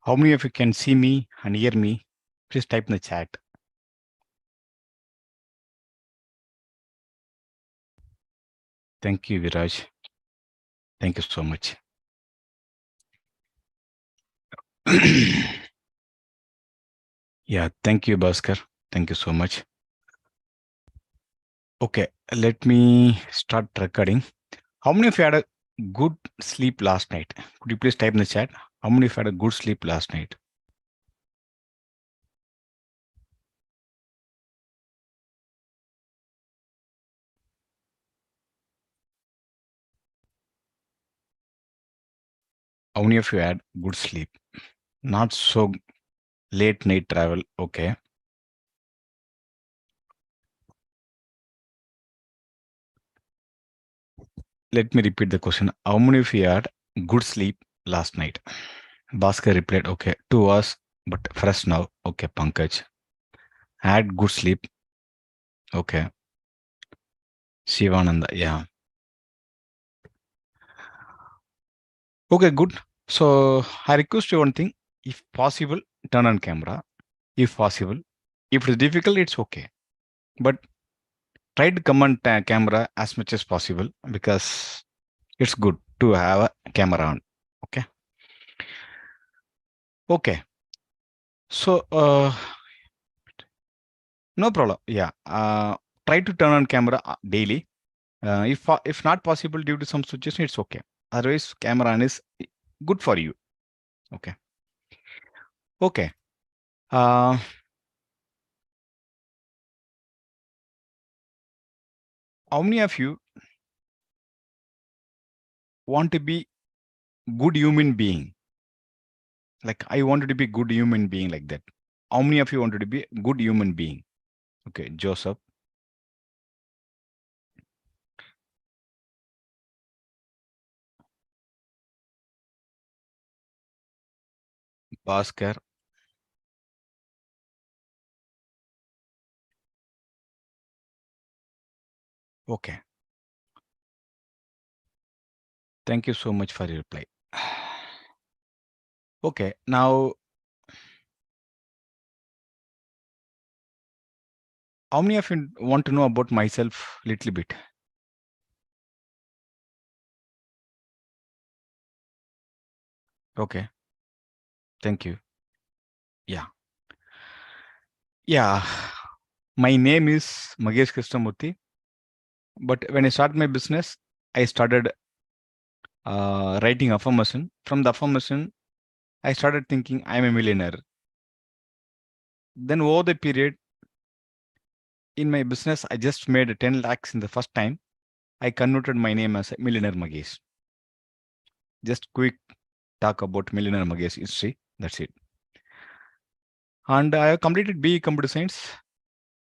How many of you can see me and hear me? Please type in the chat. Thank you, Viraj. Thank you so much. Yeah, thank you, Bhaskar. Thank you so much. Okay, let me start recording. How many of you had a good sleep last night? Could you please type in the chat? How many of you had a good sleep last night? How many of you had good sleep? Not so late night travel. Okay. Let me repeat the question. How many of you had good sleep last night? Bhaskar replied, okay, 2 hours, but fresh now. Okay, Pankaj. Had good sleep. Okay. Shivananda, yeah. Okay, good. So I request you one thing. If possible, turn on camera. If possible. If it's difficult, it's okay. But try to come on camera as much as possible because it's good to have a camera on. Okay. Okay. So no problem. Yeah. Try to turn on camera daily. If not possible due to some situation, it's okay. Otherwise, camera on is good for you. Okay. Okay. Uh, how many of you want to be good human being? Like I wanted to be good human being like that. How many of you wanted to be good human being? Okay, Joseph, Bhaskar. Okay. Thank you so much for your reply. Okay, now how many of you want to know about myself a little bit? Okay, thank you. Yeah. Yeah. My name is Magesh Krishnamurthy. But when I started my business, I started writing affirmation. From the affirmation, I started thinking I'm a millionaire. Then over the period in my business, I just made 10 lakhs in the first time. I converted my name as Millionaire Magesh. Just quick talk about Millionaire Magesh history. That's it. And I have completed BE Computer Science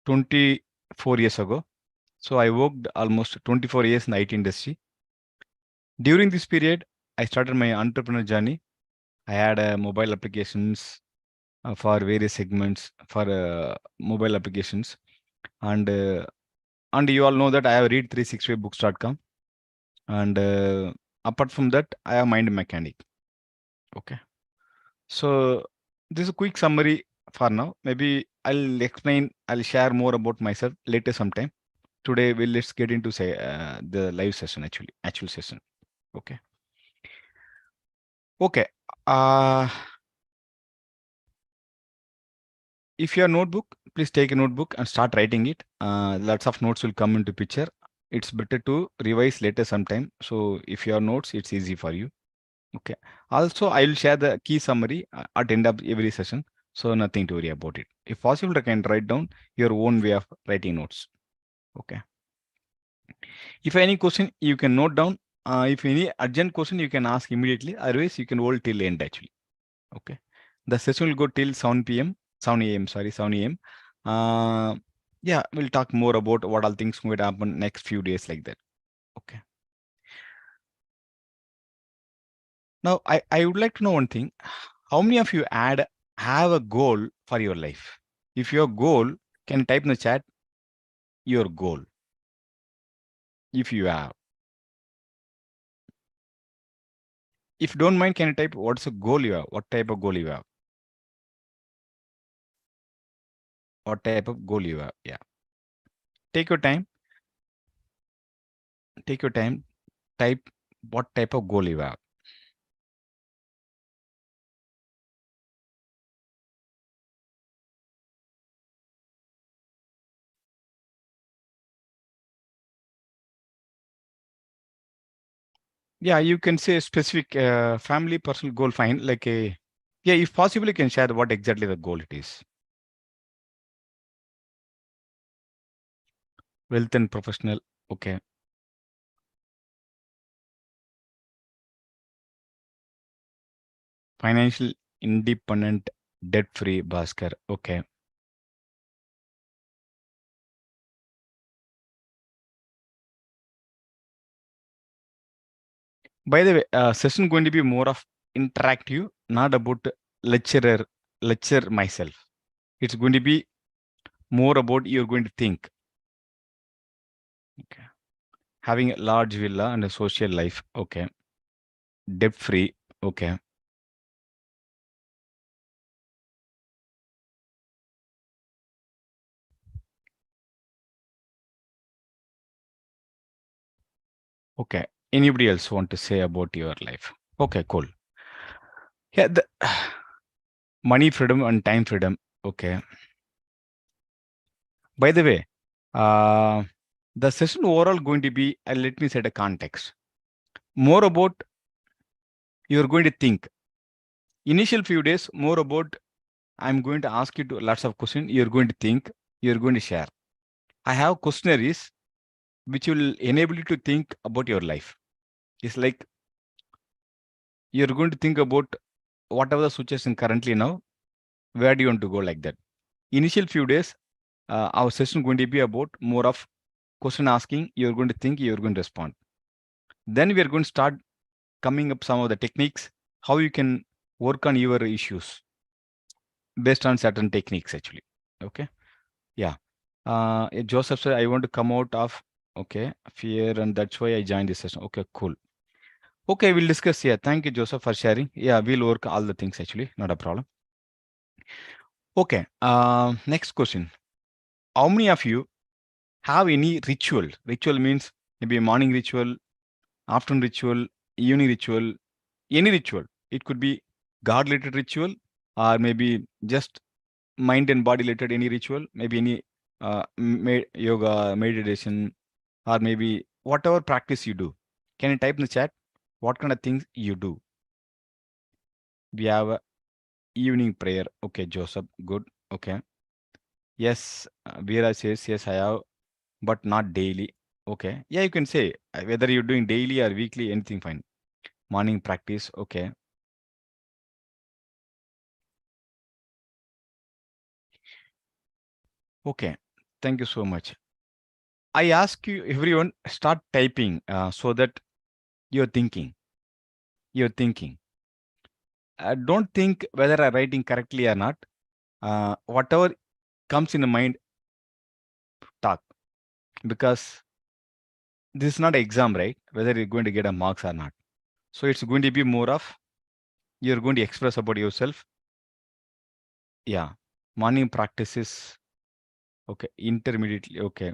24 years ago. So I worked almost 24 years in the IT industry. During this period, I started my entrepreneur journey. I had mobile applications for various segments for mobile applications. And you all know that I have read 365books.com. And apart from that, I have Mind Mechanic. Okay. So this is a quick summary for now. Maybe I'll share more about myself later sometime. Today, let's get into say the live session actual session. Okay. Okay. Uh, if your notebook, please take a notebook and start writing it. Lots of notes will come into picture. It's better to revise later sometime. So if your notes, it's easy for you. Okay. Also, I will share the key summary at end of every session. So nothing to worry about it. If possible, you can write down your own way of writing notes. Okay. If any question, you can note down. If any urgent question, you can ask immediately. Otherwise, you can hold till end actually. Okay. The session will go till 7 p.m. 7 a.m. Sorry, 7 a.m. Yeah, we'll talk more about what all things might happen next few days like that. Okay. Now, I would like to know one thing. How many of you have a goal for your life? If your goal, can you type in the chat your goal? If you have. If you don't mind, can you type what's a goal you have? What type of goal you have? What type of goal you have? Yeah. Take your time. Take your time. Type what type of goal you have. Yeah, you can say specific family personal goal, fine. Like a, yeah, if possible, you can share what exactly the goal it is. Wealth and professional. Okay. Financial independent, debt free, Bhaskar. Okay. By the way, session going to be more of interactive, not about lecture myself. It's going to be more about you're going to think. Okay. Having a large villa and a social life. Okay. Debt free. Okay. Okay. Anybody else want to say about your life? Okay, cool. Yeah, the money freedom and time freedom. Okay. By the way, uh, the session overall going to be, let me set a context. More about you're going to think. Initial few days, more about I'm going to ask you to lots of questions. You're going to think. You're going to share. I have questionnaires which will enable you to think about your life. It's like you're going to think about whatever the situation currently now. Where do you want to go like that? Initial few days, our session going to be about more of question asking. You're going to think. You're going to respond. Then we are going to start coming up some of the techniques how you can work on your issues based on certain techniques actually. Okay. Yeah. Joseph said, I want to come out of, okay, fear, and that's why I joined this session. Okay, cool. Okay, we'll discuss here. Thank you, Joseph, for sharing. Yeah, we'll work all the things actually, not a problem. Okay, next question. How many of you have any ritual? Ritual means maybe morning ritual, afternoon ritual, evening ritual, any ritual. It could be God related ritual, or maybe just mind and body related any ritual, maybe any yoga, meditation, or maybe whatever practice you do. Can you type in the chat what kind of things you do? We have a evening prayer. Okay, Joseph, good. Okay. Yes, Veera says, yes, I have, but not daily. Okay. Yeah, you can say whether you're doing daily or weekly, anything fine. Morning practice. Okay. Okay. Thank you so much. I ask you, everyone, start typing so that you're thinking. You're thinking. Don't think whether I'm writing correctly or not. Whatever comes in the mind, talk. Because this is not an exam, right? Whether you're going to get a marks or not. So it's going to be more of you're going to express about yourself. Yeah. Morning practices. Okay. Intermediately. Okay.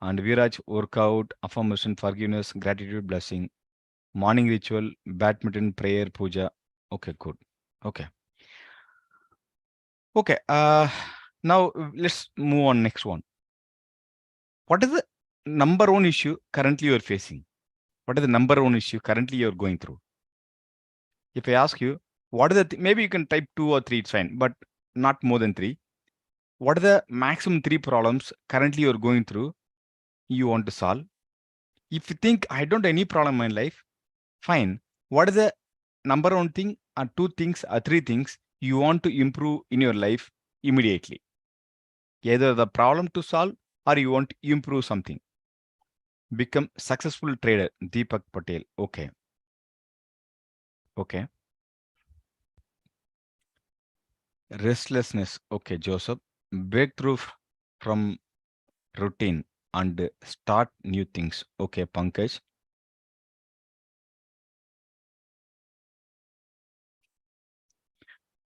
And Viraj, workout, affirmation, forgiveness, gratitude, blessing. Morning ritual, badminton, prayer, puja. Okay, good. Okay. Okay. Now let's move on next one. What is the number one issue currently you're facing? What is the number one issue currently you're going through? If I ask you, what are the maybe you can type two or three, it's fine, but not more than three. What are the maximum three problems currently you're going through you want to solve? If you think I don't have any problem in my life, fine. What is the number one thing or two things or three things you want to improve in your life immediately? Either the problem to solve or you want to improve something. Become successful trader, Deepak Patel. Okay. Okay. Restlessness. Okay, Joseph. Breakthrough from routine and start new things. Okay, Pankaj.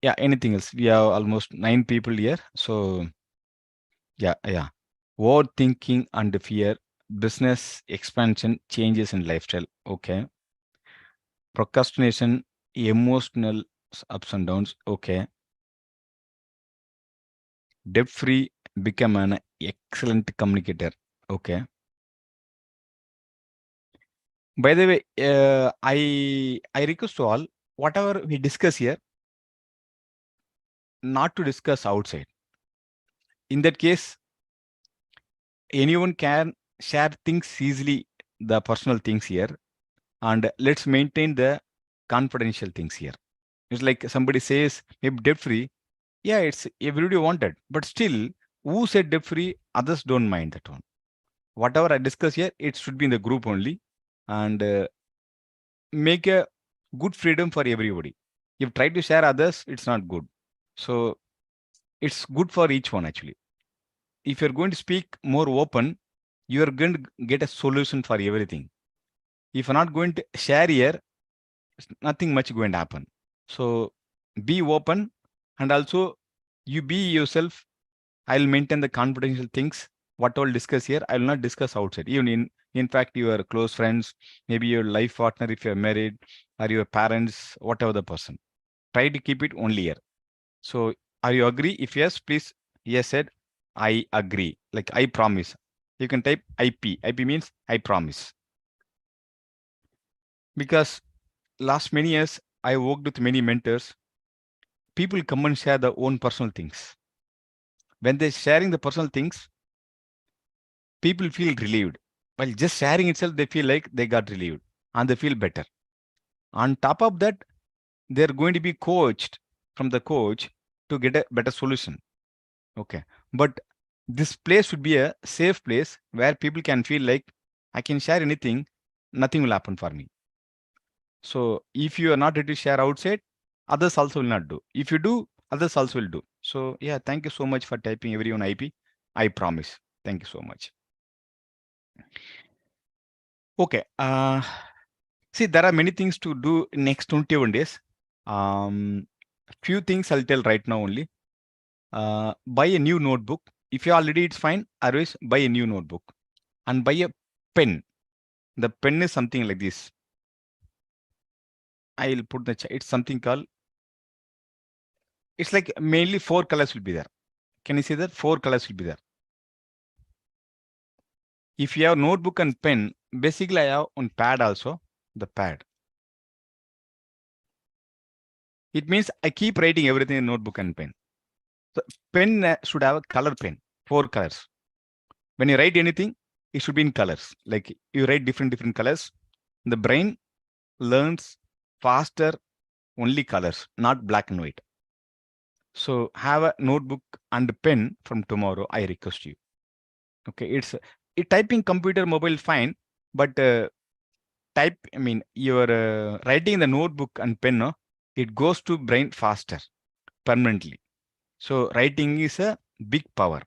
Yeah, anything else? We have almost 9 people here. So yeah. Overthinking and fear, business expansion, changes in lifestyle. Okay. Procrastination, emotional ups and downs. Okay. Debt free, become an excellent communicator. Okay. By the way, I request to all, whatever we discuss here, not to discuss outside. In that case, anyone can share things easily, the personal things here, and let's maintain the confidential things here. It's like somebody says, maybe debt free. Yeah, it's everybody wanted, but still, who said debt free? Others don't mind that one. Whatever I discuss here, it should be in the group only, and make a good freedom for everybody. If try to share others, it's not good. So it's good for each one actually. If you're going to speak more open, you are going to get a solution for everything. If you're not going to share here, nothing much going to happen. So be open, and also you be yourself. I'll maintain the confidential things. What all discuss here, I will not discuss outside. Even in fact, your close friends, maybe your life partner if you're married, or your parents, whatever the person. Try to keep it only here. So are you agree? If yes, please. Yes said. I agree. Like I promise. You can type IP. IP means I promise. Because last many years, I worked with many mentors. People come and share their own personal things. When they're sharing the personal things, people feel relieved. While just sharing itself, they feel like they got relieved and they feel better. On top of that, they're going to be coached from the coach to get a better solution. Okay. But this place should be a safe place where people can feel like I can share anything, nothing will happen for me. So if you are not ready to share outside, others also will not do. If you do, others also will do. So yeah, thank you so much for typing everyone IP. I promise. Thank you so much. Okay. See, there are many things to do next 21 days. Few things I'll tell right now only. Buy a new notebook. If you already, it's fine. Otherwise, buy a new notebook and buy a pen. The pen is something like this. I'll put the. It's something called. It's like mainly 4 colors will be there. Can you see that? 4 colors will be there. If you have notebook and pen, basically I have on pad also. The pad. It means I keep writing everything in notebook and pen. So pen should have a color pen. 4 colors. When you write anything, it should be in colors. Like you write different colors. The brain learns faster only colors, not black and white. So have a notebook and pen from tomorrow. I request you. Okay, it's typing computer mobile fine, but type. I mean, you're writing in the notebook and pen. No, it goes to brain faster permanently. So writing is a big power.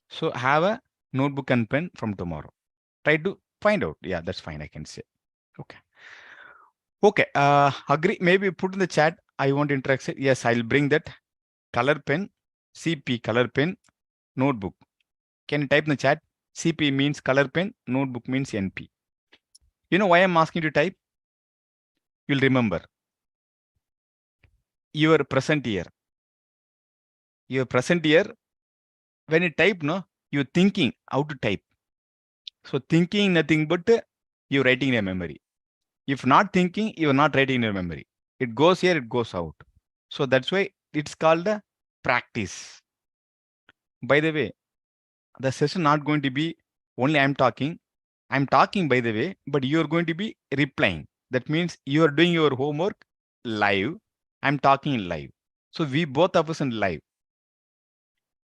So have a notebook and pen from tomorrow. Try to find out. Yeah, that's fine. I can say. Okay. Okay. Agree. Maybe put in the chat. I want to interact. Yes, I'll bring that color pen, CP color pen, notebook. Can you type in the chat? CP means color pen, notebook means NP. You know why I'm asking you to type? You'll remember. Your present year. Your present year, when you type, no, you're thinking how to type. So thinking nothing but you're writing in your memory. If not thinking, you're not writing in your memory. It goes here, it goes out. So that's why it's called a practice. By the way, the session not going to be only I'm talking. I'm talking, by the way, but you're going to be replying. That means you are doing your homework live. I'm talking live. So we both of us in live.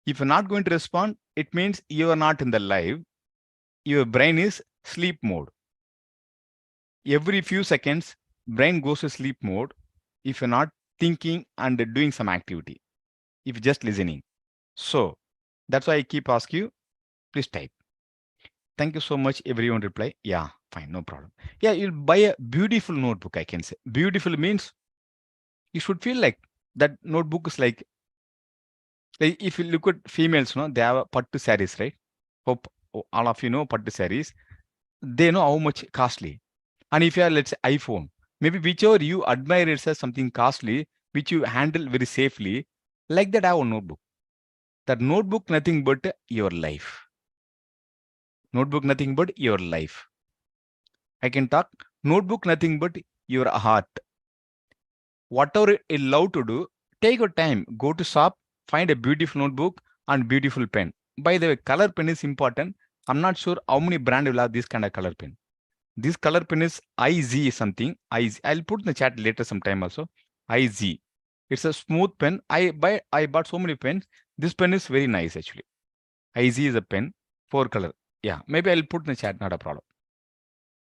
If you're not going to respond, it means you are not in the live. Your brain is sleep mode. Every few seconds, brain goes to sleep mode if you're not thinking and doing some activity. If you're just listening. So that's why I keep asking you, please type. Thank you so much. Everyone reply. Yeah, fine, no problem. Yeah, you'll buy a beautiful notebook, I can say. Beautiful means you should feel like That notebook is like if you look at females, no, they have a pattu sarees, right? Hope all of you know pattu sarees. They know how much costly. And if you are, let's say, iPhone, maybe whichever you admire it as something costly, which you handle very safely, like that, have a notebook. That notebook, nothing but your life. Notebook, nothing but your life. I can talk. Notebook, nothing but your heart. Whatever you love to do, take your time. Go to shop, find a beautiful notebook and beautiful pen. By the way, color pen is important. I'm not sure how many brand will have this kind of color pen. This color pen is IZ something. IZ. I'll put in the chat later sometime also. IZ. It's a smooth pen. I bought so many pens. This pen is very nice actually. IZ is a pen, 4 color. Yeah, maybe I'll put in the chat, not a problem.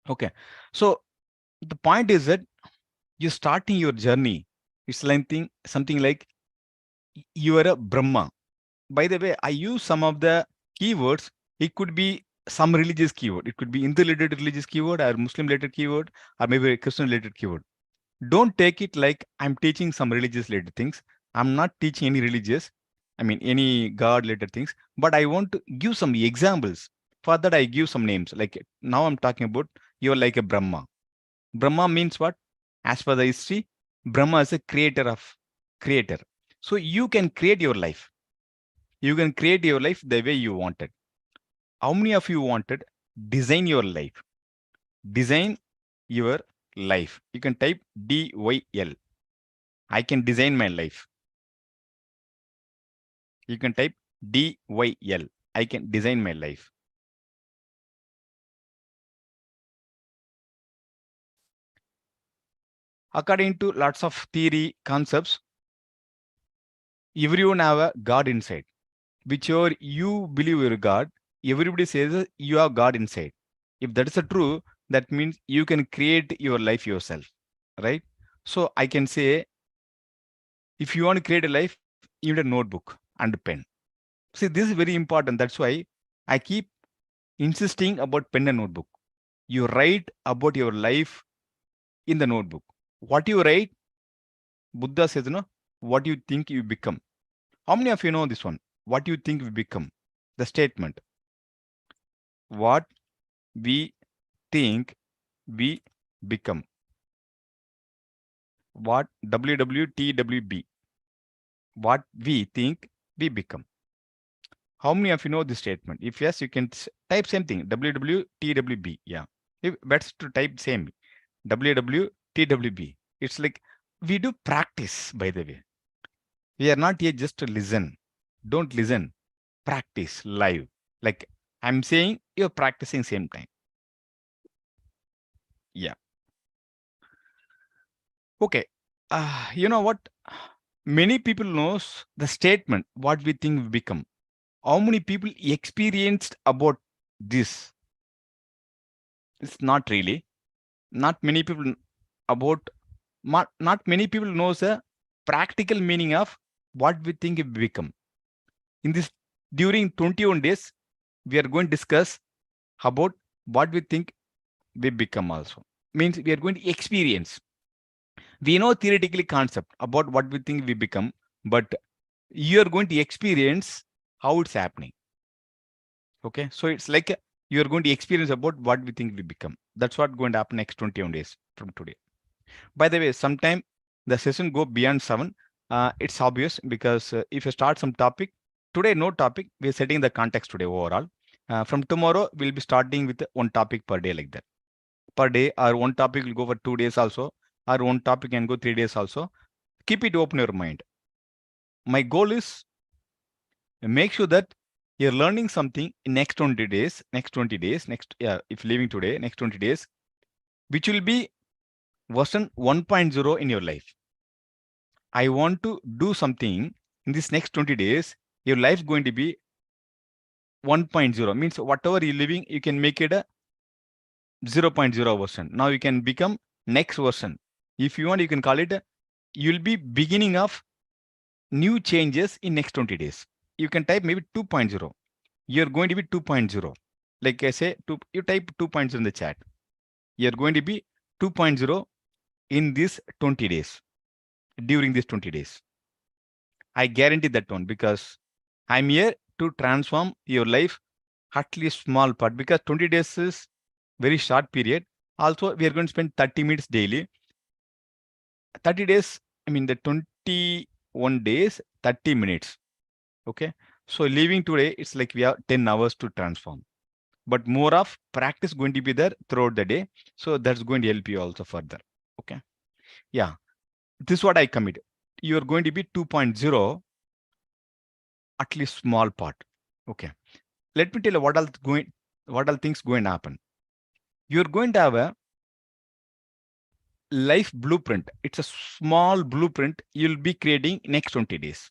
Okay. So the point is that you're starting your journey. It's like something like you are a Brahma. By the way, I use some of the keywords. It could be some religious keyword. It could be Hindu-related religious keyword or Muslim-related keyword or maybe a Christian-related keyword. Don't take it like I'm teaching some religious-related things. I'm not teaching any religious, any God-related things. But I want to give some examples. For that, I give some names. Like now I'm talking about you're like a Brahma. Brahma means what? As per the history, Brahma is a creator. So you can create your life. You can create your life the way you wanted. How many of you wanted? Design your life. Design your life. You can type DYL. I can design my life. You can type DYL. I can design my life. According to lots of theory concepts, everyone have a God inside. Whichever you believe you're God, everybody says you have God inside. If that is true, that means you can create your life yourself, right? So I can say, if you want to create a life, you need a notebook and a pen. See, this is very important. That's why I keep insisting about pen and notebook. You write about your life in the notebook. What you write, Buddha says, no, what you think you become. How many of you know this one? What you think we become? The statement. What we think we become. What WWTWB. What we think we become. How many of you know this statement? If yes, you can type same thing. WWTWB. Yeah. If better to type same. WWTWB. It's like we do practice, by the way. We are not here just to listen. Don't listen. Practice live. Like I'm saying, you're practicing same time. Yeah. Okay. You know what? Many people knows the statement, what we think we become. How many people experienced about this? It's not really. Not many people about, not many people knows the practical meaning of what we think we become. In this, during 21 days, we are going to discuss about what we think we become also. Means we are going to experience. We know theoretically concept about what we think we become, but you are going to experience how it's happening. Okay, so it's like you are going to experience about what we think we become. That's what going to happen next 21 days from today. By the way, sometime the session go beyond 7. It's obvious because if you start some topic today, no topic, we're setting the context today overall. From tomorrow, we'll be starting with one topic per day, like that. Per day, or one topic will go for 2 days also, or one topic can go 3 days also. Keep it open your mind. My goal is make sure that you're learning something in next 20 days, if leaving today, next 20 days, which will be version 1.0 in your life. I want to do something in this next 20 days. Your life going to be 1.0, means whatever you're living, you can make it a 0.0 version. Now you can become next version. If you want, you can call it, you'll be beginning of new changes in next 20 days. You can type maybe 2.0. You're going to be 2.0. Like I say, you type 2.0 in the chat. You're going to be 2.0 in this 20 days, during these 20 days. I guarantee that one because I'm here to transform your life at least small part because 20 days is very short period. Also, we are going to spend 30 minutes daily. 30 days, I mean the 21 days, 30 minutes. Okay. So leaving today, it's like we have 10 hours to transform. But more of practice going to be there throughout the day. So that's going to help you also further. Okay. Yeah. This is what I commit. You're going to be 2.0, at least small part. Okay. Let me tell you what all things going to happen. You're going to have a life blueprint. It's a small blueprint you'll be creating next 20 days.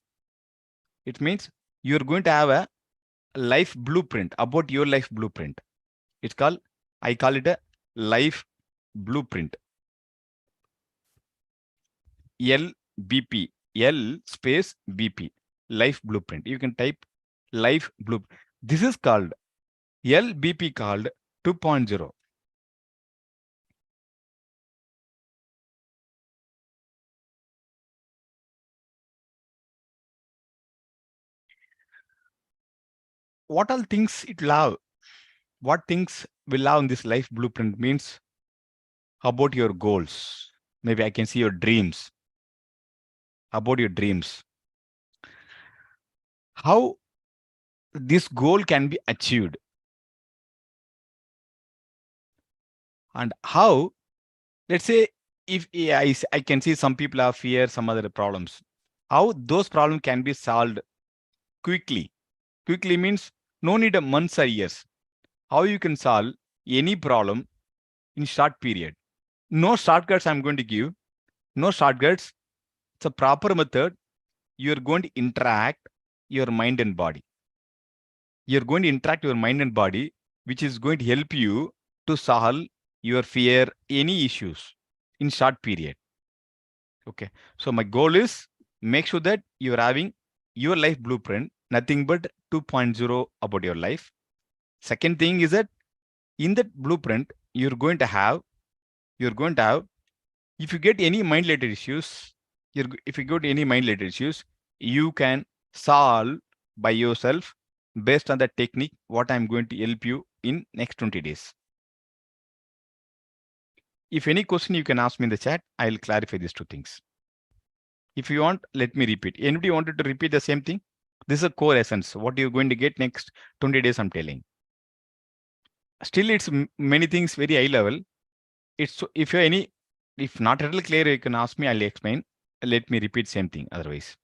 It means you're going to have a life blueprint about your life blueprint. I call it a life blueprint. LBP, L space BP, life blueprint. You can type life blueprint. This is called LBP called 2.0. What all things it will have? What things will have in this life blueprint means about your goals. Maybe I can see your dreams. About your dreams. How this goal can be achieved. And how, let's say, if I can see some people have fear, some other problems. How those problems can be solved quickly. Quickly means no need a months or years. How you can solve any problem in short period. No shortcuts I'm going to give. No shortcuts. It's a proper method. You're going to interact your mind and body. You're going to interact your mind and body, which is going to help you to solve your fear, any issues in short period. Okay. So my goal is make sure that you're having your life blueprint, nothing but 2.0 about your life. Second thing is that in that blueprint, you're going to have, if you get any mind related issues, if you get any mind related issues, you can solve by yourself based on the technique, what I'm going to help you in next 20 days. If any question you can ask me in the chat, I'll clarify these two things. If you want, let me repeat. Anybody wanted to repeat the same thing? This is a core essence. What you're going to get next 20 days, I'm telling. Still, it's many things very high level. It's if you're any, if not at all clear, you can ask me, I'll explain. Let me repeat same thing otherwise.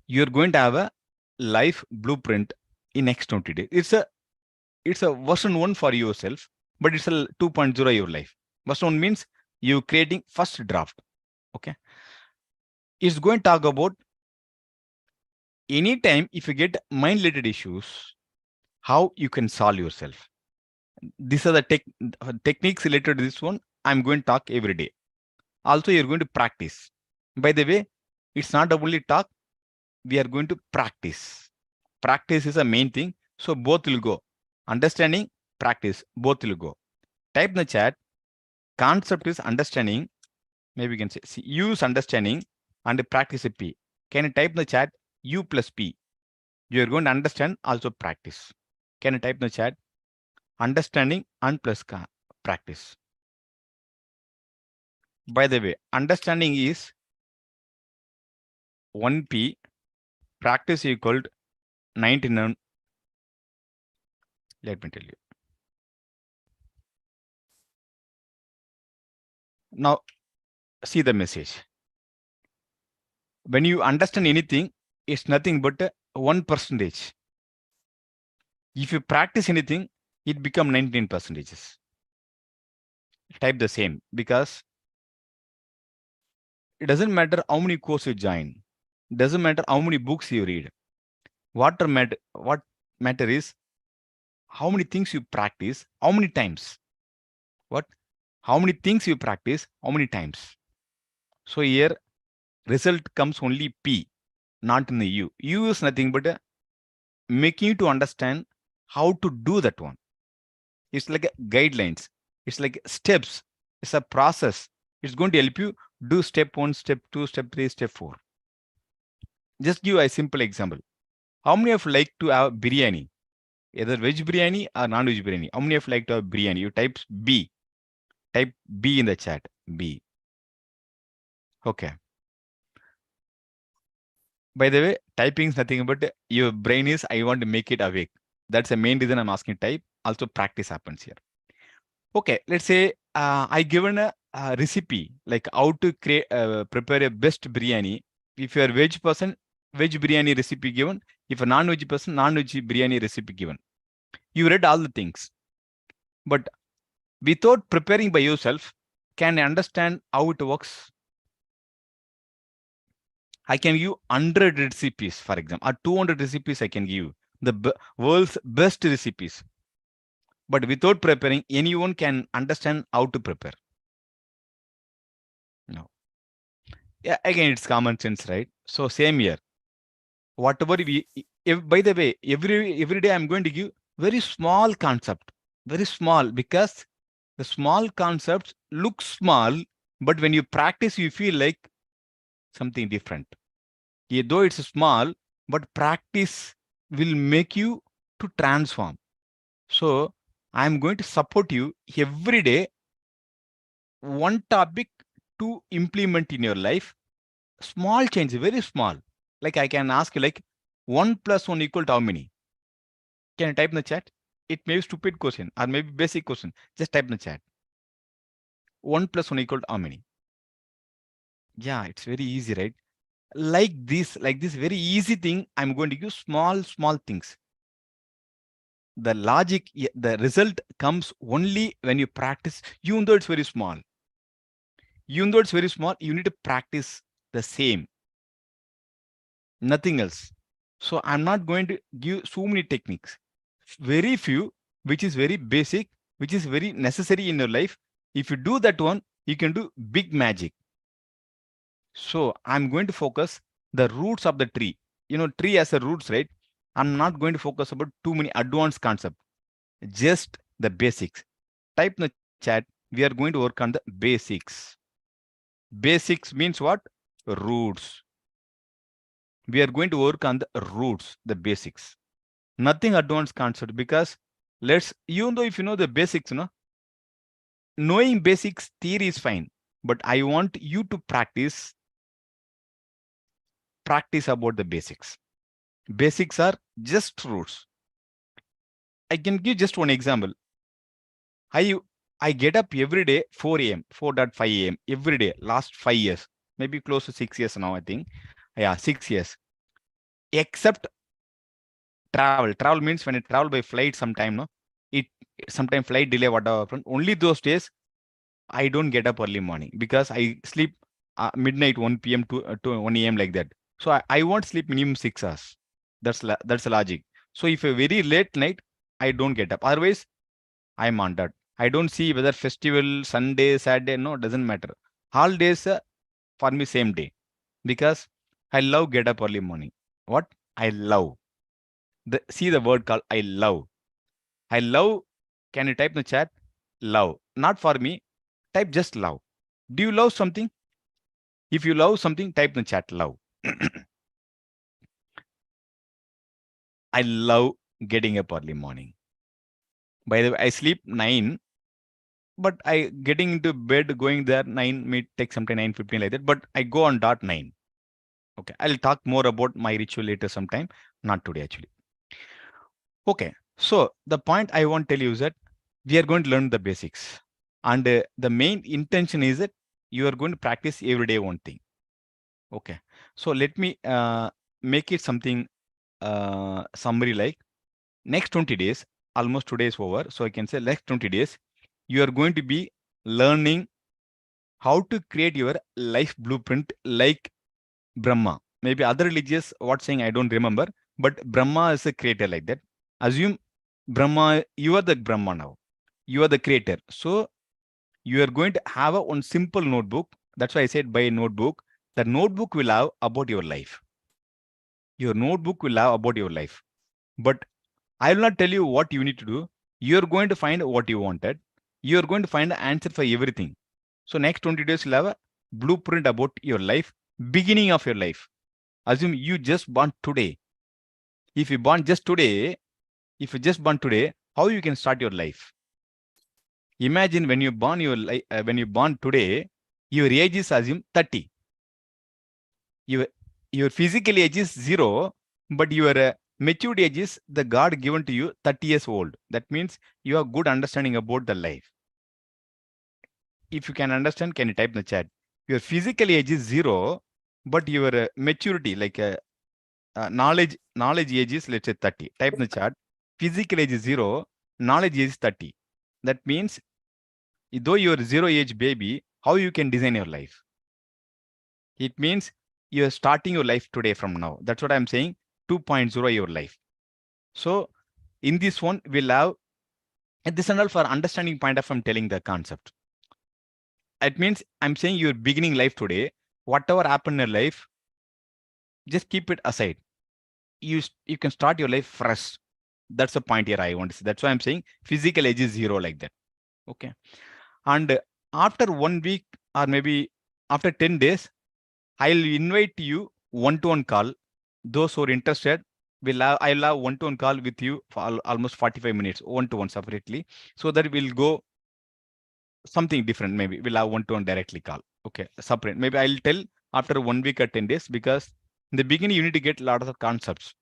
You're going to have a life blueprint in next 20 days. It's a version 1 for yourself, but it's a 2.0 your life. Version 1 means you creating first draft. Okay. It's going to talk about anytime if you get mind related issues, how you can solve yourself. These are the techniques related to this one. I'm going to talk every day. Also, you're going to practice. By the way, it's not only talk, we are going to practice. Practice is a main thing. So both will go. Understanding, practice, both will go. Type in the chat. Concept is understanding. Maybe you can say use understanding and practice a P. Can you type in the chat U plus P? You're going to understand, also practice. Can you type in the chat? Understanding and plus practice. By the way, understanding is 1P, practice equal to 99. Let me tell you. Now, see the message. When you understand anything, it's nothing but 1%. If you practice anything, it become 19%. Type the same because it doesn't matter how many courses you join. It doesn't matter how many books you read. What matter is how many things you practice, how many times. How many things you practice, how many times. So here, result comes only P, not in the U. U is nothing but making you to understand how to do that one. It's like guidelines. It's like steps. It's a process. It's going to help you do step 1, step 2, step 3, step 4. Just give a simple example. How many of you like to have biryani? Either veg biryani or non-veg biryani. How many of you like to have biryani? You type B. Type B in the chat. B. Okay. By the way, typing is nothing but your brain is, I want to make it awake. That's the main reason I'm asking type. Also practice happens here. Okay, let's say I given a recipe, like how to create, prepare a best biryani. If you're a veg person, veg biryani recipe given. If a non-veg person, non-veg biryani recipe given. You read all the things. But without preparing by yourself, can you understand how it works? I can give 100 recipes, for example, or 200 recipes I can give. The world's best recipes. But without preparing, anyone can understand how to prepare. No. Yeah, again, it's common sense, right? So same here. Whatever by the way, every day I'm going to give very small concept, very small, because the small concepts look small, but when you practice, you feel like something different. Though it's small, but practice will make you to transform. So I'm going to support you every day, one topic to implement in your life. Small change, very small. Like I can ask you, like 1 + 1 equal to how many? Can you type in the chat? It may be stupid question or maybe basic question. Just type in the chat. 1 + 1 equal to how many? Yeah, it's very easy, right? Like this very easy thing, I'm going to give small things. The logic, the result comes only when you practice, even though it's very small. Even though it's very small, you need to practice the same. Nothing else. So I'm not going to give so many techniques. Very few, which is very basic, which is very necessary in your life. If you do that one, you can do big magic. So I'm going to focus the roots of the tree. Tree has a roots, right? I'm not going to focus about too many advanced concepts. Just the basics. Type in the chat. We are going to work on the basics. Basics means what? Roots. We are going to work on the roots, the basics. Nothing advanced concept, because even though if you know the basics, knowing basics theory is fine, but I want you to practice about the basics. Basics are just roots. I can give just one example. I get up every day 4 a.m., 4:05 a.m. every day, last 5 years, maybe close to 6 years now, I think. Yeah, 6 years. Except travel. Travel means when I travel by flight sometime, no? Sometime flight delay, whatever. Only those days I don't get up early morning, because I sleep midnight, 1 p.m. to 1 a.m. like that. So I won't sleep minimum 6 hours. That's the logic. So if a very late night, I don't get up. Otherwise, I'm on that. I don't see whether festival, Sunday, Saturday, no, doesn't matter. Holidays for me same day, because I love get up early morning. What? I love. See the word called I love. I love. Can you type in the chat? Love. Not for me. Type just love. Do you love something? If you love something, type in the chat love. I love getting up early morning. By the way, I sleep 9, but I getting into bed, going there 9, may take some time, 9:15 like that, but I go on dot 9. Okay, I'll talk more about my ritual later sometime, not today actually. Okay, so the point I want to tell you is that we are going to learn the basics. And the main intention is that you are going to practice every day one thing. Okay, so let me make it something summary, like next 20 days, almost today is over. So I can say next 20 days, you are going to be learning how to create your life blueprint like Brahma. Maybe other religious, what saying, I don't remember, but Brahma is a creator like that. Assume Brahma, you are the Brahma now. You are the creator. So you are going to have one simple notebook. That's why I said buy a notebook. The notebook will have about your life. Your notebook will have about your life. But I will not tell you what you need to do. You're going to find what you wanted. You're going to find the answer for everything. So next 20 days, you'll have a blueprint about your life, beginning of your life. Assume you just born today. If you born just today, how you can start your life? Imagine when you born when you born today, your age is assume 30. Your physical age is 0, but your matured age is the God given to you 30 years old. That means you have good understanding about the life. If you can understand, can you type in the chat? Your physical age is 0, but your maturity, like knowledge age is, let's say, 30. Type in the chat. Physical age is 0, knowledge age is 30. That means, though you're 0 age baby, how you can design your life? It means you're starting your life today from now. That's what I'm saying. 2.0 your life. So in this one, we'll have this and all for understanding point of I'm telling the concept. It means I'm saying you're beginning life today. Whatever happened in your life, just keep it aside. You can start your life fresh. That's the point here I want to say. That's why I'm saying physical age is 0 like that. Okay. And after 1 week or maybe after 10 days, I'll invite you one-to-one call. Those who are interested, I'll have one-to-one call with you for almost 45 minutes, one-to-one separately, so that we'll go something different. Maybe we'll have one-to-one directly call. Okay, separate. Maybe I'll tell after 1 week or 10 days, because in the beginning you need to get a lot of the concepts.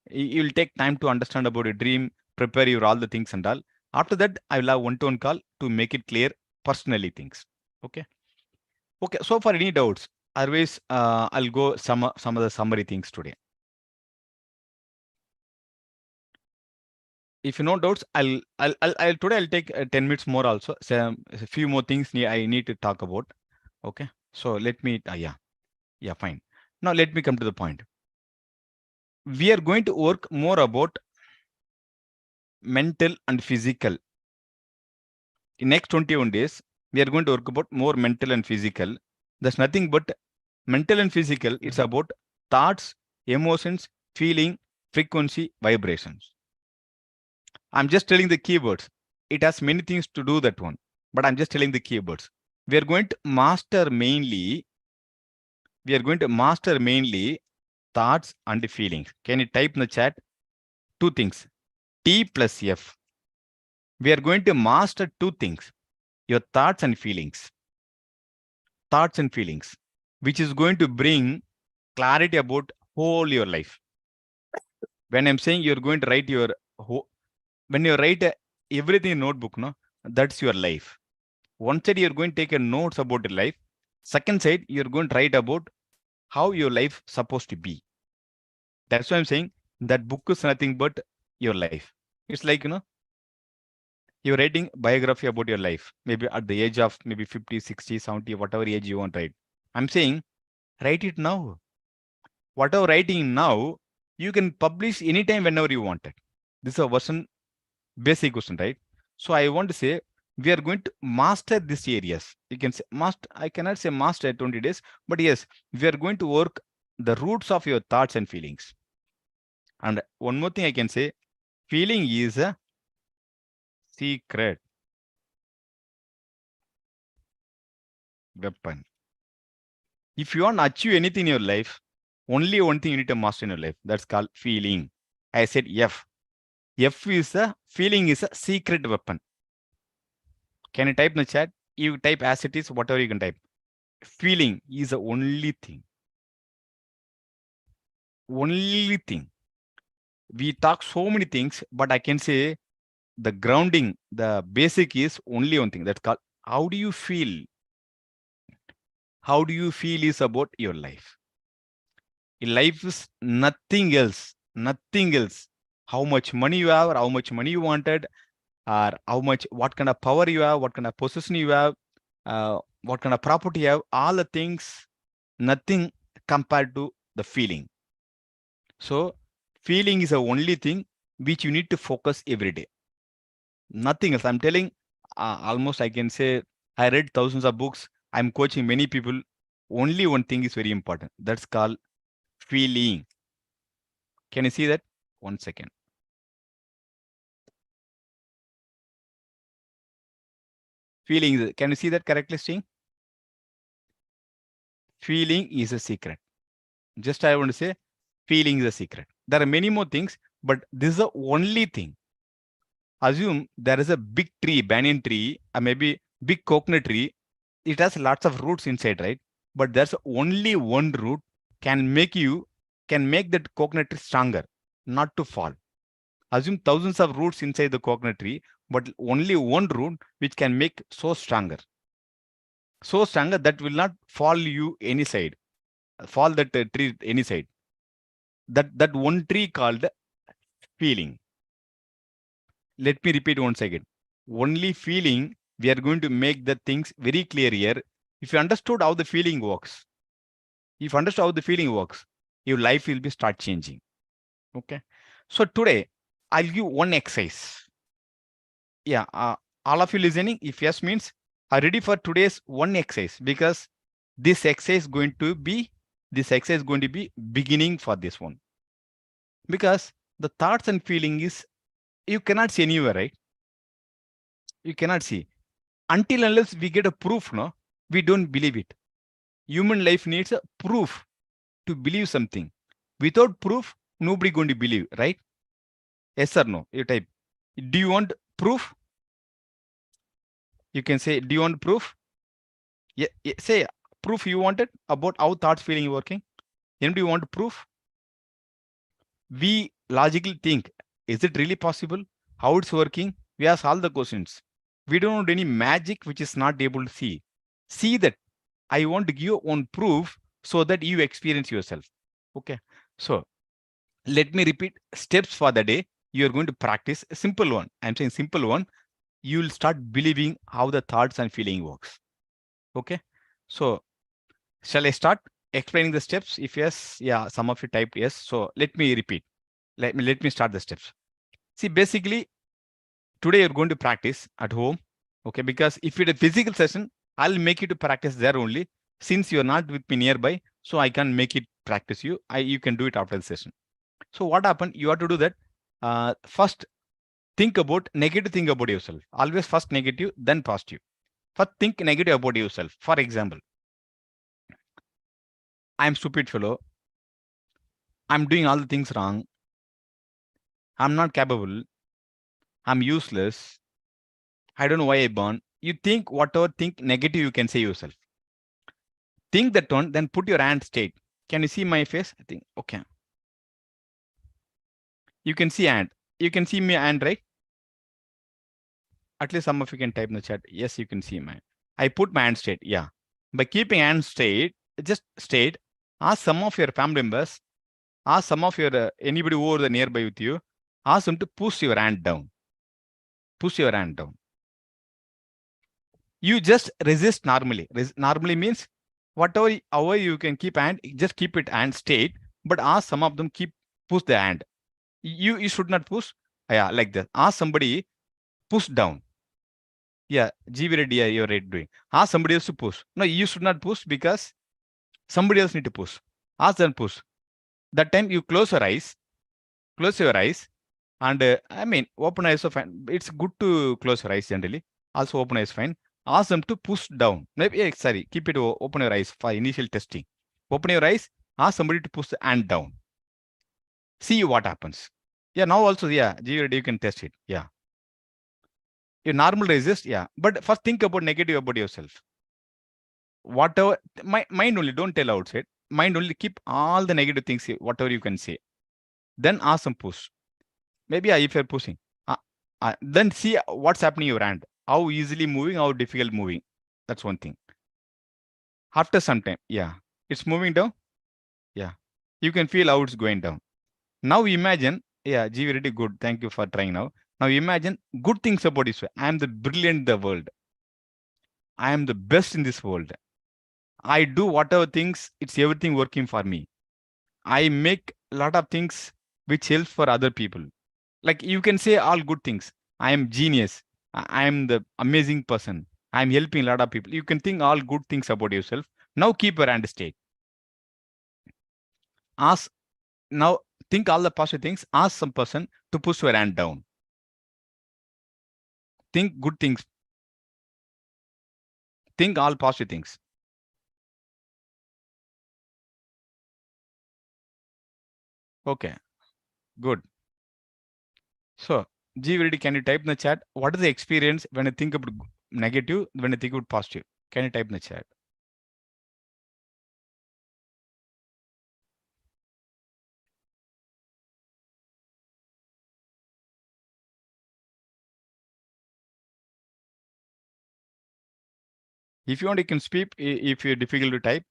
You'll take time to understand about your dream, prepare your all the things and all. After that, I will have one-to-one call to make it clear personally things. Okay. Okay. So for any doubts, otherwise I'll go some of the summary things today. If you no doubts, I'll today I'll take 10 minutes more also. So a few more things I need to talk about. Okay. So let me yeah, fine. Now let me come to the point. We are going to work more about mental and physical. In next 21 days, we are going to work about more mental and physical. There's nothing but mental and physical. It's about thoughts, emotions, feeling, frequency, vibrations. I'm just telling the keywords. It has many things to do that one, but I'm just telling the keywords. We are going to master mainly thoughts and feelings. Can you type in the chat? Two things. T plus F. We are going to master two things. Your thoughts and feelings. Thoughts and feelings, which is going to bring clarity about whole your life. When I'm saying you're going to write your when you write everything in notebook, no, that's your life. One side you're going to take a notes about your life. Second side you're going to write about how your life supposed to be. That's why I'm saying that book is nothing but your life. It's like, you're writing biography about your life, maybe at the age of maybe 50, 60, 70, whatever age you want to write. I'm saying write it now. Whatever writing now, you can publish anytime whenever you want it. This is a version basic question, right? So I want to say we are going to master these areas. You can say master. I cannot say master at 20 days, but yes, we are going to work the roots of your thoughts and feelings. And one more thing I can say, feeling is a secret weapon. If you want to achieve anything in your life, only one thing you need to master in your life. That's called feeling. I said F. F is a feeling is a secret weapon. Can you type in the chat? You type as it is, whatever you can type. Feeling is the only thing. Only thing. We talk so many things, but I can say the grounding, the basic is only one thing. That's called how do you feel? How do you feel is about your life. Life is nothing else. Nothing else. How much money you have, or how much money you wanted, or what kind of power you have, what kind of possession you have, what kind of property you have, all the things, nothing compared to the feeling. So feeling is the only thing which you need to focus every day. Nothing else. I'm telling, almost I can say I read thousands of books. I'm coaching many people. Only one thing is very important. That's called feeling. Can you see that? 1 second. Feeling. Can you see that correctly, Sting? Feeling is a secret. Just I want to say, feeling is a secret. There are many more things, but this is the only thing. Assume there is a big tree, banyan tree, or maybe big coconut tree. It has lots of roots inside, right? But there's only one root can make that coconut tree stronger, not to fall. Assume thousands of roots inside the coconut tree, but only one root which can make so stronger that will not fall you any side, fall that tree any side. That one tree called feeling. Let me repeat once again. Only feeling, we are going to make the things very clear here. If you understood how the feeling works, your life will be start changing. Okay. So today, I'll give one exercise. Yeah. All of you listening, if yes means, are ready for today's one exercise, because this exercise is going to be beginning for this one. Because the thoughts and feeling is, you cannot see anywhere, right? You cannot see. Until unless we get a proof, no, we don't believe it. Human life needs a proof to believe something. Without proof, nobody going to believe, right? Yes or no? You type. Do you want proof? You can say, do you want proof? Yeah, say proof you wanted about how thoughts feeling working. Anybody want proof? We logically think, is it really possible? How it's working? We ask all the questions. We don't want any magic which is not able to see. See that I want to give one proof so that you experience yourself. Okay. So let me repeat steps for the day. You are going to practice a simple one. I'm saying simple one. You will start believing how the thoughts and feeling works. Okay. So shall I start explaining the steps? If yes, yeah, some of you typed yes. So let me repeat. Let me start the steps. See, basically, today you're going to practice at home. Okay, because if it's a physical session, I'll make you to practice there only. Since you're not with me nearby, so I can make it practice you. You can do it after the session. So what happened? You have to do that. First, think about negative thing about yourself. Always first negative, then positive. First, think negative about yourself. For example, I'm stupid fellow. I'm doing all the things wrong. I'm not capable. I'm useless. I don't know why I born. You think whatever think negative you can say yourself. Think that one, then put your hand straight. Can you see my face? I think, okay. You can see hand. You can see my hand, right? At least some of you can type in the chat. Yes, you can see my. I put my hand straight. Yeah. By keeping hand straight, just straight, ask some of your family members, ask some of your anybody over the nearby with you, ask them to push your hand down. Push your hand down. You just resist normally. Normally means whatever, however you can keep hand, just keep it hand straight, but ask some of them push the hand. You should not push. Yeah, like that. Ask somebody push down. Yeah, GV Reddy, yeah, you're right doing. Ask somebody else to push. No, you should not push because somebody else need to push. Ask them push. That time you close your eyes. Close your eyes. And I mean, open eyes are fine. It's good to close your eyes generally. Also open eyes fine. Ask them to push down. Maybe, sorry, keep it open your eyes for initial testing. Open your eyes. Ask somebody to push the hand down. See what happens. Yeah, now also, yeah, GV you can test it. Yeah. Your normal resist, yeah. But first think about negative about yourself. Whatever, mind only, don't tell outside. Mind only, keep all the negative things, whatever you can say. Then ask some push. Maybe if you're pushing, then see what's happening in your hand. How easily moving, how difficult moving. That's one thing. After some time, yeah, it's moving down. Yeah, you can feel how it's going down. Now imagine, yeah, G very good. Thank you for trying now. Now imagine good things about this. I am the brilliant in the world. I am the best in this world. I do whatever things, it's everything working for me. I make a lot of things which helps for other people. Like you can say all good things. I am genius. I am the amazing person. I am helping a lot of people. You can think all good things about yourself. Now keep your hand straight. Ask now think all the positive things. Ask some person to push your hand down. Think good things. Think all positive things. Okay, good. So, G Viridi, can you type in the chat? What is the experience when you think about negative, when you think about positive? Can you type in the chat? If you want, you can speak. If you're difficult to type,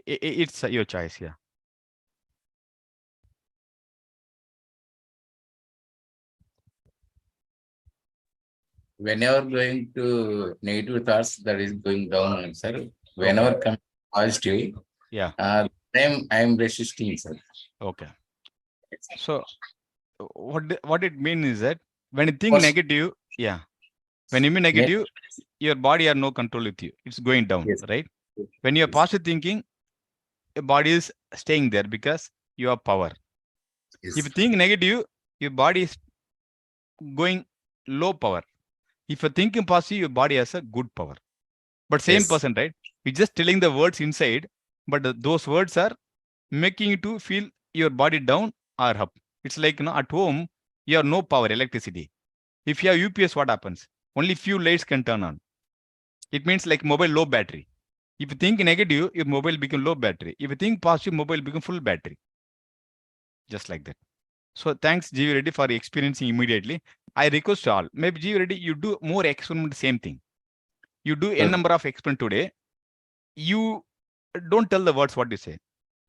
it's your choice. Yeah. Whenever going to negative thoughts, that is going down, sir. Whenever Okay. come positive, Yeah. I'm resisting, sir. Okay. So, what it means is that when you think First, negative, yeah. When you mean ne- negative, your body has no control with you. It's going down, yes, right? When you're yes, positive thinking, your body is staying there because you have power. If yes, you think negative, your body is going low power. If you're thinking positive, your body has a good power. But same yes, person, right? You're just telling the words inside, but those words are making you to feel your body down or up. It's like, at home, you have no power, electricity. If you have UPS, what happens? Only few lights can turn on. It means like mobile low battery. If you think negative, your mobile become low battery. If you think positive, mobile become full battery. Just like that. So thanks, GV Reddy, for experiencing immediately. I request all. Maybe GV Reddy, you do more experiment, same thing. You do n sir. number of experiment today. You don't tell the words what you say.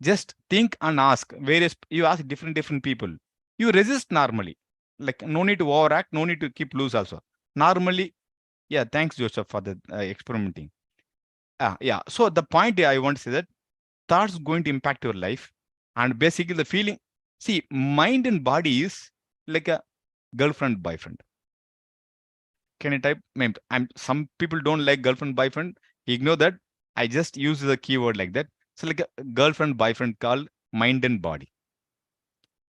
Just think and ask. Various you ask different people. You resist normally. Like no need to overact, no need to keep loose also. Normally, yeah. Thanks, Joseph, for the experimenting. Yeah. So the point I want to say that thoughts going to impact your life, and basically the feeling. See, mind and body is like a girlfriend boyfriend. Can you type? Some people don't like girlfriend boyfriend. Ignore that. I just use the keyword like that. So like a girlfriend boyfriend called mind and body.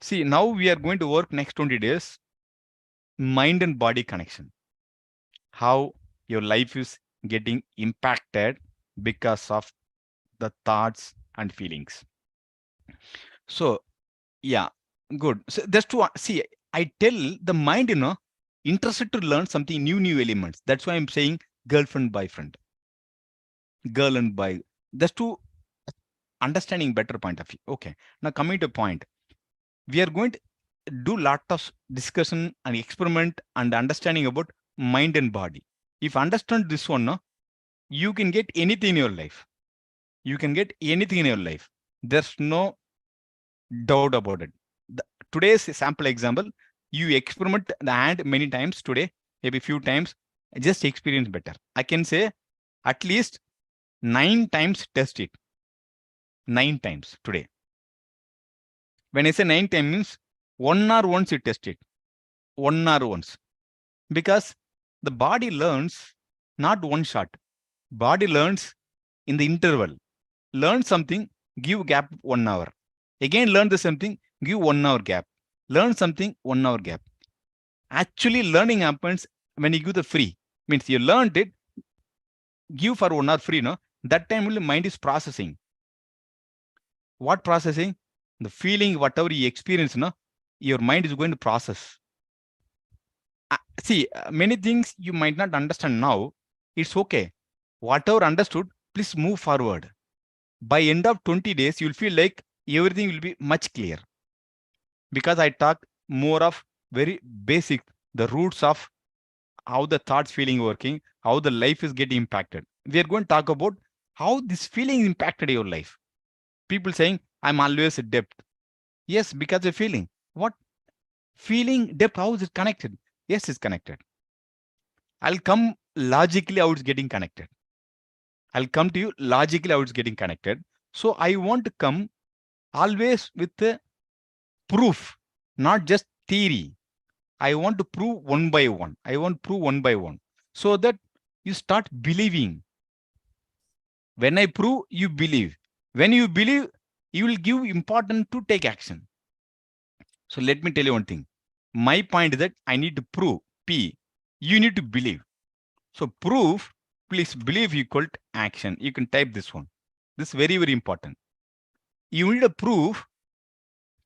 See, now we are going to work next 20 days. Mind and body connection. How your life is getting impacted because of the thoughts and feelings. So yeah, good. So that's to see. I tell the mind, interested to learn something new elements. That's why I'm saying girlfriend boyfriend. Girl and boy. That's to understanding better point of view. Okay. Now coming to point, we are going to do lot of discussion and experiment and understanding about mind and body. If understand this one, no, you can get anything in your life. You can get anything in your life. There's no doubt about it. Today's sample example, you experiment the hand many times today, maybe few times, just experience better. I can say at least 9 times test it. 9 times today. When I say 9 times means 1 hour once you test it. 1 hour once. Because the body learns not one shot. Body learns in the interval. Learn something, give gap 1 hour. Again, learn the same thing, give 1 hour gap. Learn something, 1 hour gap. Actually, learning happens when you give the free. Means you learned it, give for 1 hour free, no? That time only mind is processing. What processing? The feeling, whatever you experience, no? Your mind is going to process. See, many things you might not understand now. It's okay. Whatever understood, please move forward. By end of 20 days, you'll feel like everything will be much clear. Because I talk more of very basic, the roots of how the thoughts feeling working, how the life is getting impacted. We are going to talk about how this feeling impacted your life. People saying, I'm always a depth. Yes, because of feeling. What? Feeling, depth, how is it connected? Yes, it's connected. I'll come logically how it's getting connected. I'll come to you logically how it's getting connected. So I want to come always with the proof, not just theory. I want to prove one by one. I want to prove one by one so that you start believing. When I prove, you believe. When you believe, you will give importance to take action. So let me tell you one thing. My point is that I need to prove P. You need to believe. So proof, please believe equal to action. You can type this one. This is very important. You need a proof.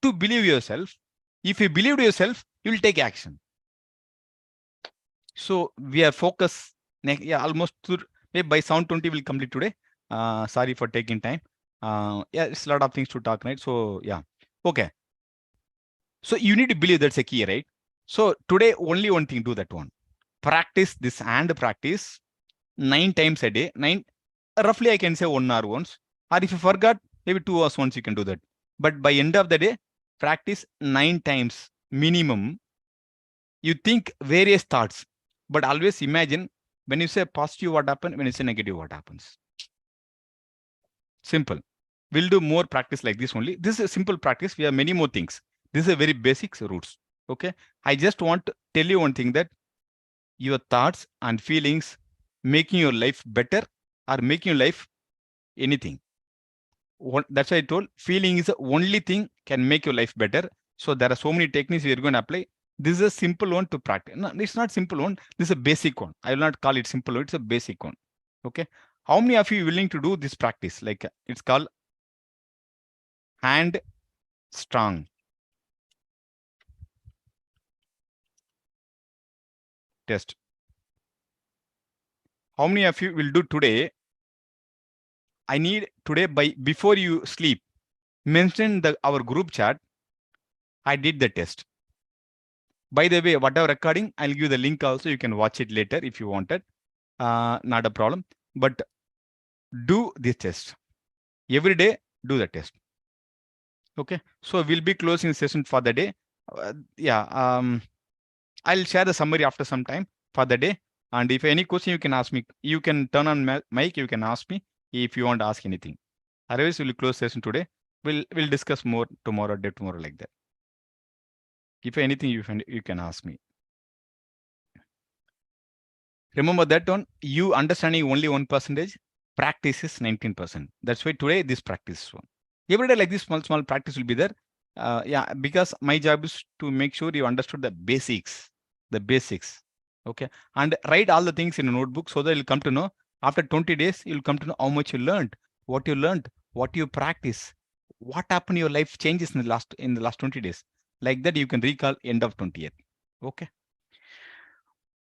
to believe yourself. If you believe yourself, you will take action. So we are focused. Yeah, almost maybe by 7:20 we'll complete today. Sorry for taking time. Yeah, it's a lot of things to talk, right? So yeah, okay. So you need to believe, that's a key, right? So today only one thing, do that one. Practice this and practice 9 times a day. 9, roughly I can say 1 hour once. Or if you forgot, maybe 2 hours once you can do that. But by end of the day, practice 9 times minimum. You think various thoughts, but always imagine when you say positive what happens, when you say negative what happens. Simple. We'll do more practice like this only. This is a simple practice. We have many more things. This is a very basic roots. Okay. I just want to tell you one thing, that your thoughts and feelings making your life better or making your life anything. That's why I told feeling is the only thing can make your life better. So there are so many techniques we are going to apply. This is a simple one to practice. No, it's not simple one. This is a basic one. I will not call it simple. It's a basic one. Okay. How many of you willing to do this practice? Like it's called hand strong test. How many of you will do today? I need today before you sleep, mention our group chat. I did the test. By the way, whatever recording, I'll give the link also. You can watch it later if you wanted. Not a problem. But do this test. Every day, do the test. Okay. So we'll be closing the session for the day. I'll share the summary after some time for the day. And if any question you can ask me, you can turn on mic, you can ask me if you want to ask anything. Otherwise, we'll close session today. We'll discuss more tomorrow, day tomorrow, like that. If anything you can ask me. Remember that one, you understanding only 1%, practice is 19%. That's why today this practice one. Every day like this small practice will be there. Because my job is to make sure you understood the basics. Okay. And write all the things in a notebook so that you'll come to know after 20 days, you'll come to know how much you learned, what you practice, what happened in your life changes in the last 20 days. Like that, you can recall end of 20th. Okay.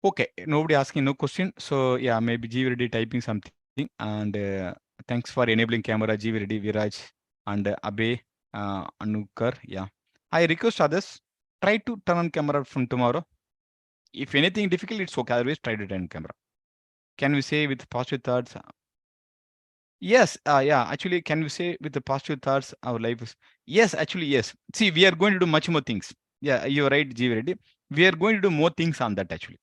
Okay, nobody asking no question. So yeah, maybe G Reddy typing something. And thanks for enabling camera, G Reddy, Viraj, and Abe, Anukar. Yeah, I request others, try to turn on camera from tomorrow. If anything difficult, it's okay. Otherwise, try to turn on camera. Can we say with positive thoughts? Yes, actually, can we say with the positive thoughts, our life is... Yes, actually, yes. See, we are going to do much more things. Yeah, you're right, G Reddy. We are going to do more things on that, actually.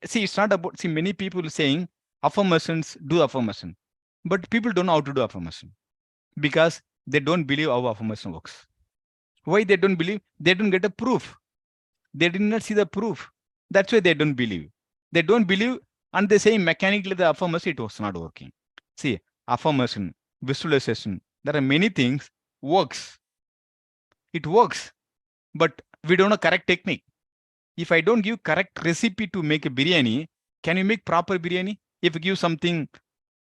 See, it's not about... See, many people saying affirmations, do affirmation. But people don't know how to do affirmation. Because they don't believe how affirmation works. Why they don't believe? They don't get a proof. They did not see the proof. That's why they don't believe. They don't believe and they say mechanically the affirmation, it was not working. See, affirmation, visualization, there are many things works. It works, but we don't know correct technique. If I don't give correct recipe to make a biryani, can you make proper biryani? If you give something,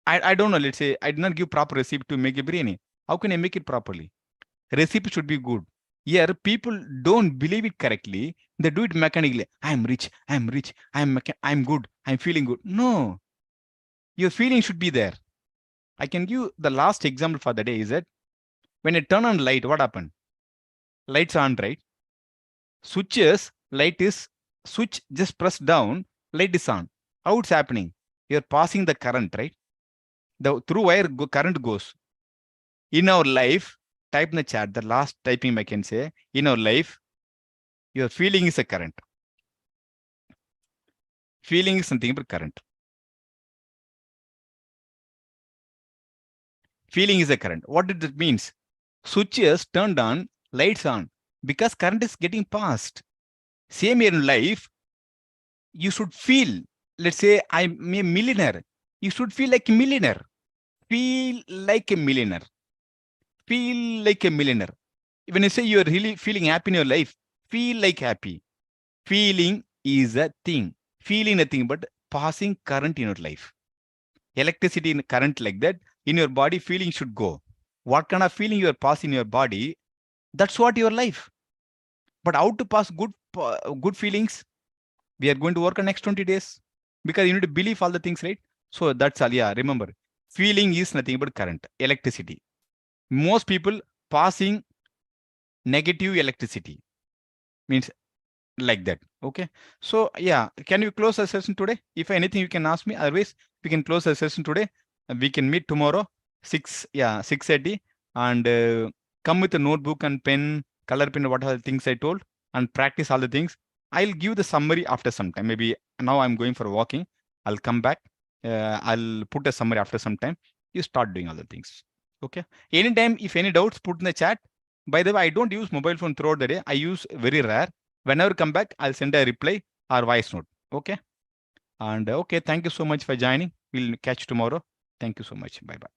I don't know, let's say I did not give proper recipe to make a biryani. How can I make it properly? Recipe should be good. Here, people don't believe it correctly. They do it mechanically. I'm rich, I'm good, I'm feeling good. No, your feeling should be there. I can give the last example for the day is that when I turn on light, what happened? Lights on, right? Switches, light is switch, just press down, light is on. How it's happening? You're passing the current, right? The through wire current goes. In our life, type in the chat, the last typing I can say, in our life, your feeling is a current. Feeling is something about current. Feeling is a current. What did it means? Switches turned on, lights on, because current is getting passed. Same here in life, you should feel, let's say I'm a millionaire. You should feel like a millionaire. Feel like a millionaire. Feel like a millionaire. When you say you're really feeling happy in your life, feel like happy. Feeling is a thing. Feeling a thing, but passing current in your life. Electricity in current like that, in your body, feeling should go. What kind of feeling you are passing in your body, That's what your life. But how to pass good feelings? We are going to work on next 20 days because you need to believe all the things, right? So that's all. Yeah, remember, feeling is nothing but current, electricity. Most people passing negative electricity means like that. Okay. So yeah, can you close the session today? If anything, you can ask me. Otherwise, we can close the session today. We can meet tomorrow, 6:30, and come with a notebook and pen, color pen, what are the things I told, and practice all the things. I'll give the summary after some time. Maybe now I'm going for walking. I'll come back. I'll put a summary after some time. You start doing all the things. Okay. Anytime, if any doubts, put in the chat. By the way, I don't use mobile phone throughout the day. I use very rare. Whenever come back, I'll send a reply or voice note. Okay. And okay, thank you so much for joining. We'll catch you tomorrow. Thank you so much. Bye bye.